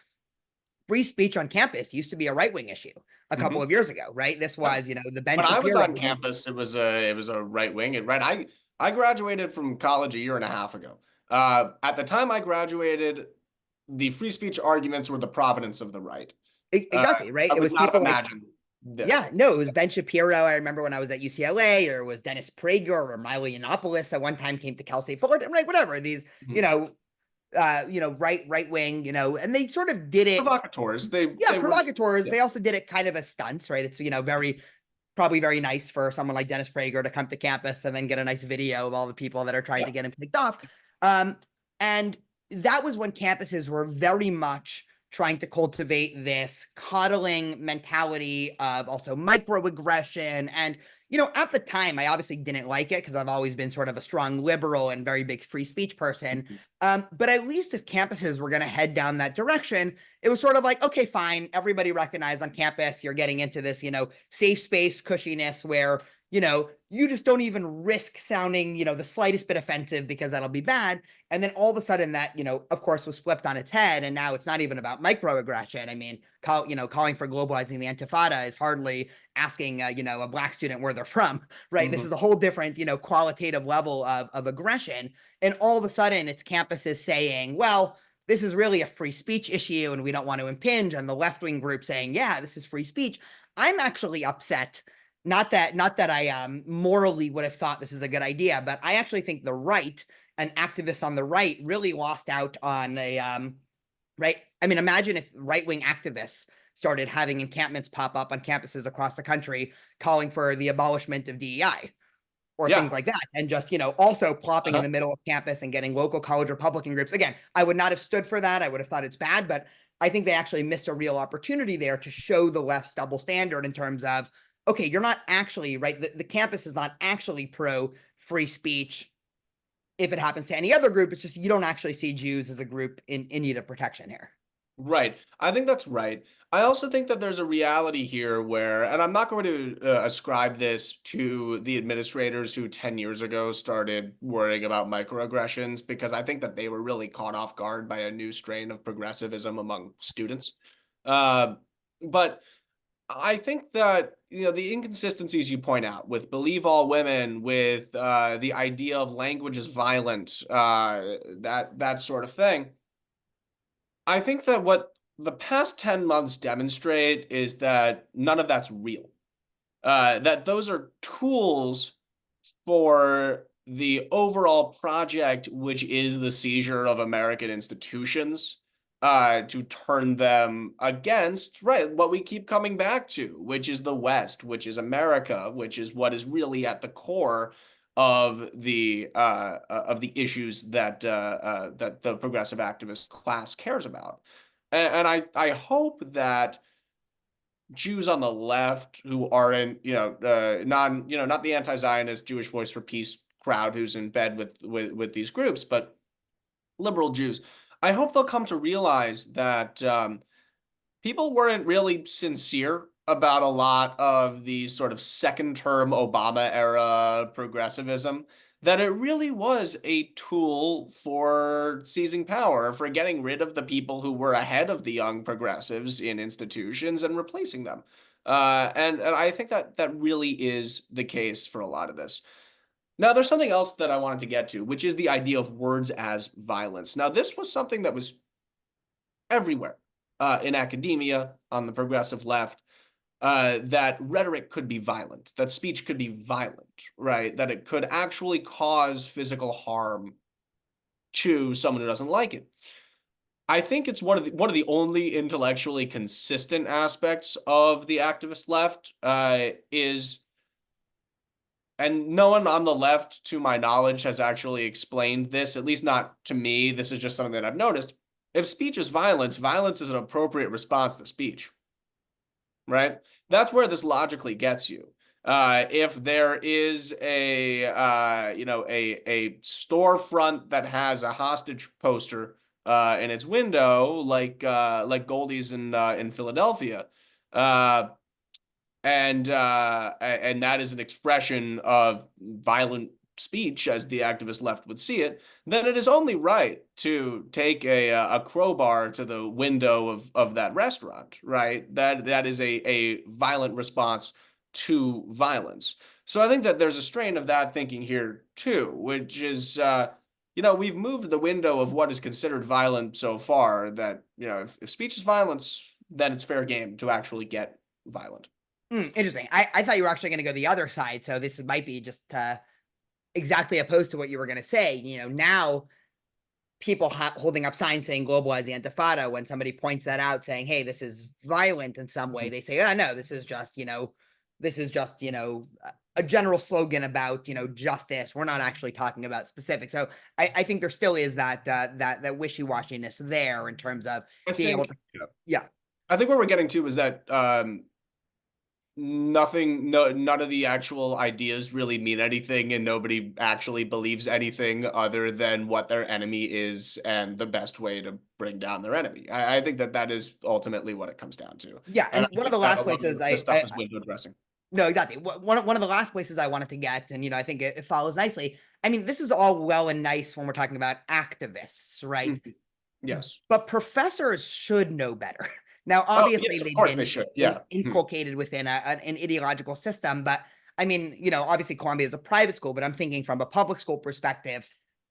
free speech on campus used to be a right wing issue a couple Hmm. of years ago, right? This was, the Ben When I was Shapiro. on campus, it was a right wing. And right, I graduated from college a year and a half ago. At the time I graduated, the free speech arguments were the provenance of the right. Uh, Exactly, right? I It would was not have people like, imagined this. yeah, no, it was Ben Shapiro. I remember when I was at UCLA, or it was Dennis Prager or Milo Yiannopoulos at one time came to Cal State Fullerton, right? Whatever. These, Mhm. right wing, and they sort of did it, Provocateurs. They yeah, they were provocateurs. yeah. They also did it kind of as stunts, right? It's very probably very nice for someone like Dennis Prager to come to campus and then get a nice video of all the people that are trying Yeah. to get him picked off. And that was when campuses were very much trying to cultivate this coddling mentality of also microaggression. And, at the time, I obviously didn't like it because I've always been sort of a strong liberal and very big free speech person. But at least if campuses were going to head down that direction, it was sort of like, okay, fine. Everybody recognized on campus you're getting into this, safe space cushiness where, you just don't even risk sounding, the slightest bit offensive because that'll be bad. And then all of a sudden that, of course, was flipped on its head. And now it's not even about microaggression. I mean, calling for globalizing the Antifada is hardly asking, a black student where they're from, right? This is a whole different, qualitative level of aggression. And all of a sudden it's campuses saying, well, this is really a free speech issue and we don't want to impinge, on the left-wing group saying, yeah, this is free speech. I'm actually upset. Not that I morally would have thought this is a good idea, but I actually think the right and activists on the right really lost out on a right. I mean, imagine if right-wing activists started having encampments pop up on campuses across the country calling for the abolishment of DEI or Yeah. things like that. And just, also plopping in Uh-huh. the middle of campus and getting local college Republican groups. Again, I would not have stood for that. I would have thought it's bad, but I think they actually missed a real opportunity there to show the left's double standard in terms of, okay, you're not actually, right? The campus is not actually pro free speech. If it happens to any other group, it's just you don't actually see Jews as a group in need of protection here. Right. I think that's right. I also think that there's a reality here where, and I'm not going to ascribe this to the administrators who 10 years ago started worrying about microaggressions, because I think that they were really caught off guard by a new strain of progressivism among students. Uh, but I think that, the inconsistencies you point out with believe all women, with the idea of language is violent, that sort of thing. I think that what the past 10 months demonstrate is that none of that's real. That those are tools for the overall project, which is the seizure of American institutions, to turn them against, right, what we keep coming back to, which is the West, which is America, which is what is really at the core of the issues that the progressive activist class cares about. And I hope that Jews on the left who aren't, not the anti-Zionist Jewish Voice for Peace crowd who's in bed with these groups, but liberal Jews, I hope they'll come to realize that people weren't really sincere about a lot of these sort of second term Obama era progressivism, that it really was a tool for seizing power, for getting rid of the people who were ahead of the young progressives in institutions and replacing them. And I think that that really is the case for a lot of this. Now, there's something else that I wanted to get to, which is the idea of words as violence. Now, this was something that was everywhere in academia, on the progressive left, that rhetoric could be violent, that speech could be violent, right? That it could actually cause physical harm to someone who doesn't like it. I think it's one of the only intellectually consistent aspects of the activist left is, and no one on the left, to my knowledge, has actually explained this, at least not to me. This is just something that I've noticed. If speech is violence, violence is an appropriate response to speech, right? That's where this logically gets you. If there is a storefront that has a hostage poster in its window, like Goldie's in Philadelphia, uh, and that is an expression of violent speech as the activist left would see it, then it is only right to take a crowbar to the window of that restaurant, right? That is a violent response to violence. So I think that there's a strain of that thinking here too, which is we've moved the window of what is considered violent so far that, if speech is violence, then it's fair game to actually get violent. Interesting. I thought you were actually going to go the other side. So this might be just exactly opposed to what you were going to say. Now people holding up signs saying globalize the Antifada, when somebody points that out saying, hey, this is violent in some way, they say, oh, no, this is just, this is just, a general slogan about, justice. We're not actually talking about specifics. So I think there still is that wishy-washiness there in terms of I being able think, to, yeah. yeah. I think what we're getting to is that none of the actual ideas really mean anything, and nobody actually believes anything other than what their enemy is and the best way to bring down their enemy. I think that is ultimately what it comes down to. Yeah. And And I one of think the that last a lot places of this stuff is window dressing. no, exactly. One of the last places I wanted to get, and I think it follows nicely. I mean, this is all well and nice when we're talking about activists, right? Mhm. Yes. But professors should know better. Now, Oh, obviously, yes, of they've course they been should. Yeah. Mhm. inculcated within an ideological system. But I mean, obviously, Columbia is a private school, but I'm thinking from a public school perspective,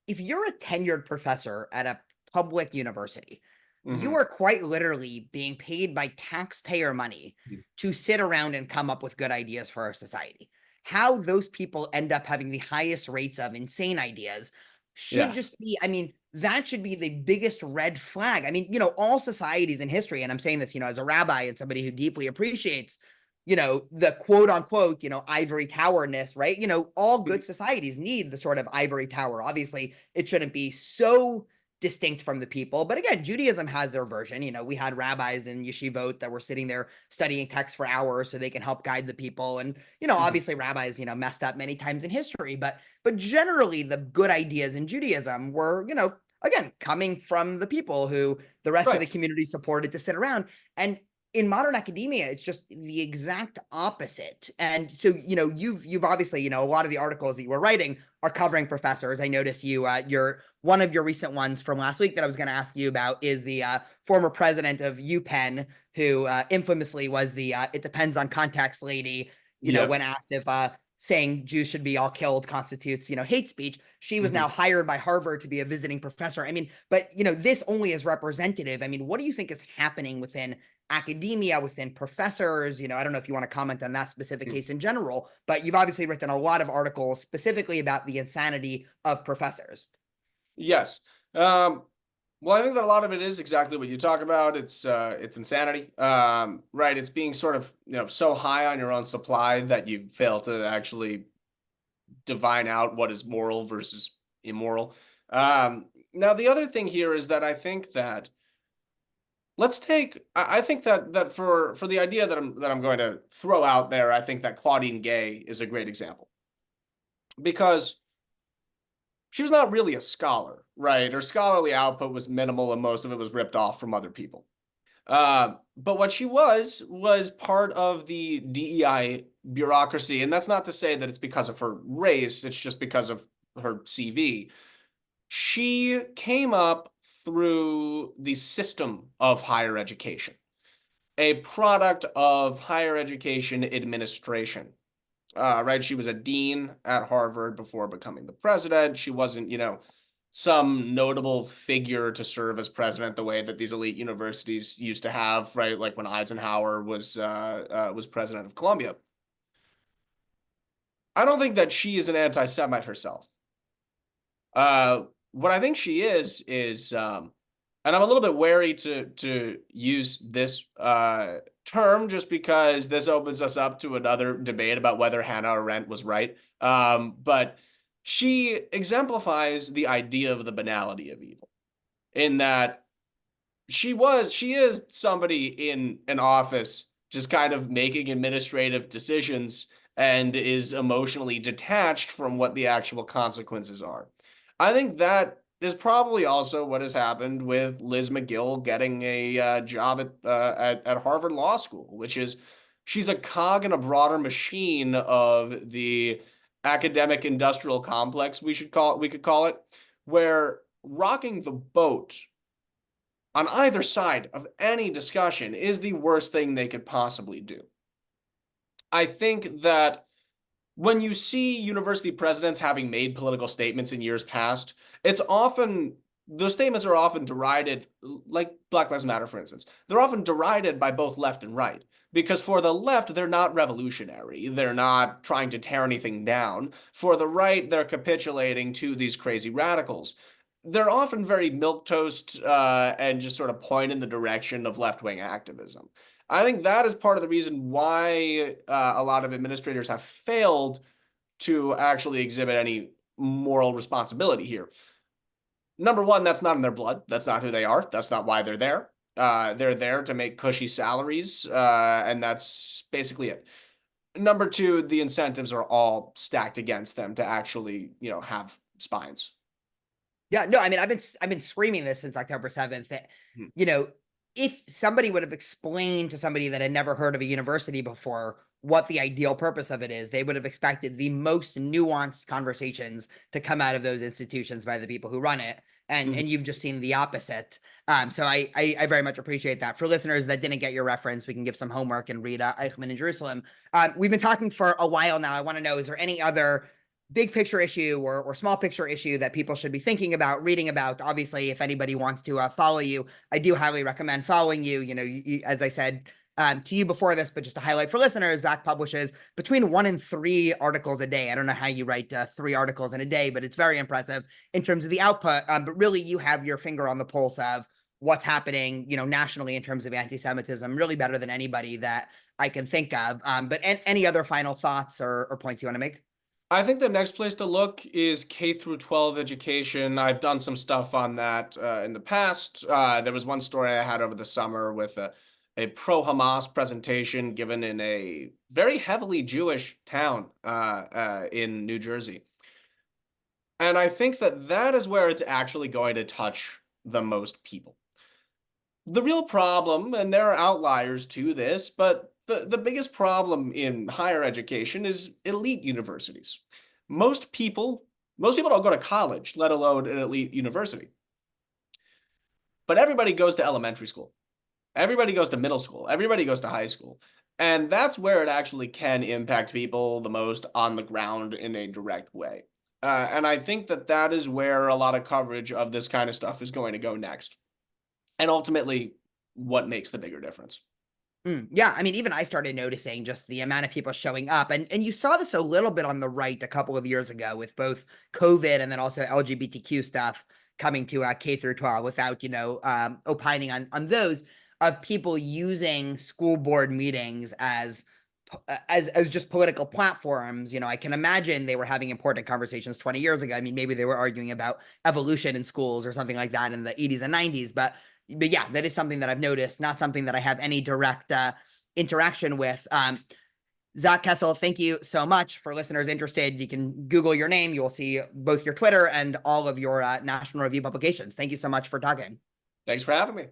if you're a tenured professor at a public university, you Mhm. are quite literally being paid by taxpayer money Mhm. to sit around and come up with good ideas for our society. How those people end up having the highest rates of insane ideas should Yeah. just be, I mean, that should be the biggest red flag. I mean, all societies in history, and I'm saying this, as a rabbi and somebody who deeply appreciates, the quote unquote, ivory towerness, right? All Mhm. good societies need the sort of ivory tower. Obviously, it shouldn't be so distinct from the people. But again, Judaism has their version. We had rabbis in yeshivot that were sitting there studying text for hours so they can help guide the people. And, Mhm. obviously rabbis, messed up many times in history, but generally the good ideas in Judaism were, again, coming from the people who the rest of Right. the community supported to sit around. And in modern academia, it's just the exact opposite. And so, you've obviously, a lot of the articles that you were writing are covering professors. I noticed your one of your recent ones from last week that I was going to ask you about is the former president of UPenn, who infamously was the "it depends on context" lady. Yeah. When asked if saying Jews should be all killed constitutes, hate speech. She was Mhm. now hired by Harvard to be a visiting professor. I mean, but this only is representative. I mean, what do you think is happening within academia, within professors? I don't know if you want to comment on that specific Mhm. case in general, but you've obviously written a lot of articles specifically about the insanity of professors. Yes. Um, well, I think that a lot of it is exactly what you talk about. It's insanity. Right. It's being sort of, so high on your own supply that you fail to actually divine out what is moral versus immoral. Now the other thing here is that I think that I think that for the idea that I'm going to throw out there, I think that Claudine Gay is a great example because she was not really a scholar, right? Her scholarly output was minimal and most of it was ripped off from other people. But what she was part of the DEI bureaucracy, and that's not to say that it's because of her race, it's just because of her CV. She came up through the system of higher education, a product of higher education administration. Right? She was a dean at Harvard before becoming the president. She wasn't, some notable figure to serve as president the way that these elite universities used to have, right? Like when Eisenhower was president of Columbia. I don't think that she is an anti-Semite herself. What I think she is, and I'm a little bit wary to use this term just because this opens us up to another debate about whether Hannah Arendt was right. But she exemplifies the idea of the banality of evil in that she is somebody in an office just kind of making administrative decisions and is emotionally detached from what the actual consequences are. I think that is probably also what has happened with Liz McGill getting a job at Harvard Law School, which is she's a cog in a broader machine of the academic industrial complex we could call it, where rocking the boat on either side of any discussion is the worst thing they could possibly do. I think that when you see university presidents having made political statements in years past, it's often those statements are often derided, like Black Lives Matter, for instance. They're often derided by both left and right. Because for the left, they're not revolutionary. They're not trying to tear anything down. For the right, they're capitulating to these crazy radicals. They're often very milquetoast and just sort of point in the direction of left wing activism. I think that is part of the reason why a lot of administrators have failed to actually exhibit any moral responsibility here. Number one, that's not in their blood. That's not who they are. That's not why they're there. They're there to make cushy salaries, and that's basically it. Number two, the incentives are all stacked against them to actually, have spines. Yeah, no, I mean, I've been screaming this since October 7th that, Hmm. you know, if somebody would have explained to somebody that had never heard of a university before what the ideal purpose of it is, they would have expected the most nuanced conversations to come out of those institutions by the people who run it. And Mhm. and you've just seen the opposite. So I very much appreciate that. For listeners that didn't get your reference, we can give some homework and read Eichmann in Jerusalem. We've been talking for a while now. I want to know, is there any other big picture issue or small picture issue that people should be thinking about, reading about? Obviously, if anybody wants to follow you, I do highly recommend following you. As I said to you before this, but just to highlight for listeners, Zach publishes between 1 and 3 articles a day. I don't know how you write 3 articles in a day, but it's very impressive in terms of the output. But really, you have your finger on the pulse of what's happening, nationally in terms of anti-Semitism, really better than anybody that I can think of. But any other final thoughts or points you want to make? I think the next place to look is K through 12 education. I've done some stuff on that in the past. There was one story I had over the summer with a pro-Hamas presentation given in a very heavily Jewish town in New Jersey. And I think that that is where it's actually going to touch the most people. The real problem, and there are outliers to this, but the biggest problem in higher education is elite universities. Most people, most people don't go to college, let alone an elite university. But everybody goes to elementary school. Everybody goes to middle school. Everybody goes to high school. And that's where it actually can impact people the most on the ground in a direct way. And I think that that is where a lot of coverage of this kind of stuff is going to go next. And ultimately, what makes the bigger difference. Yeah, I mean, even I started noticing just the amount of people showing up, and you saw this a little bit on the right a couple of years ago with both COVID and then also LGBTQ stuff coming to K through 12 without opining on those, of people using school board meetings as just political platforms. I can imagine they were having important conversations 20 years ago. I mean, maybe they were arguing about evolution in schools or something like that in the 80s and 90s, but yeah, that is something that I've noticed, not something that I have any direct interaction with. Zach Kessel, thank you so much. For listeners interested, you can Google your name. You will see both your Twitter and all of your National Review publications. Thank you so much for talking. Thanks for having me.